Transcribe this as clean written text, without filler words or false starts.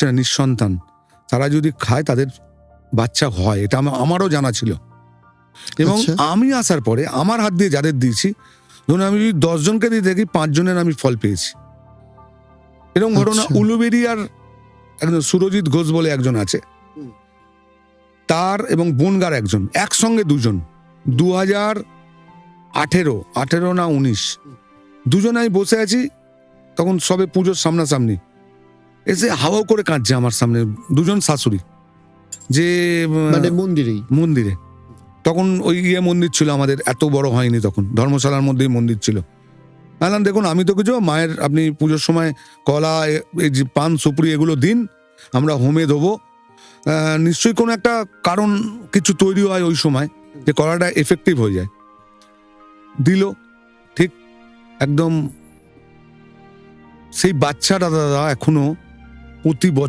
হচ্ছে না, নিঃসন্তান, তারা যদি খায় তাদের বাচ্চা হয়, এটা আমারও জানা ছিল। এবং আমি আসার পরে আমার হাত দিয়ে যাদের দিয়েছি, ধরুন আমি যদি 10 জনকে দিয়ে দেখি 5 জনের আমি ফল পেয়েছি। এরকম ঘটনা উলুবেড়িয়ার একজন সুরজিৎ ঘোষ বলে একজন আছে, তার এবং বনগার একজন, একসঙ্গে দুজন 2018 না 19, দুজনে আমি বসে আছি, তখন সবে পুজোর সামনাসামনি, এসে হাওয়াও করে কাঁদছে আমার সামনে, দুজন শাশুড়ি, যে মন্দিরে তখন ওই মন্দির ছিল আমাদের, এত বড় হয়নি তখন, ধর্মশালার মধ্যেই মন্দির ছিল। বললাম দেখুন আমি তো কিছু, মায়ের আপনি পুজোর সময় কলা, এই যে পান সুপুরি এগুলো দিন, আমরা হোমে দেবো, নিশ্চয়ই কোনো একটা কারণ কিছু তৈরি হয় ওই সময়, যে কলাটা এফেক্টিভ হয়ে যায়। দিল ঠিক একদম, সেই বাচ্চাটা দাদা এখনো প্রতি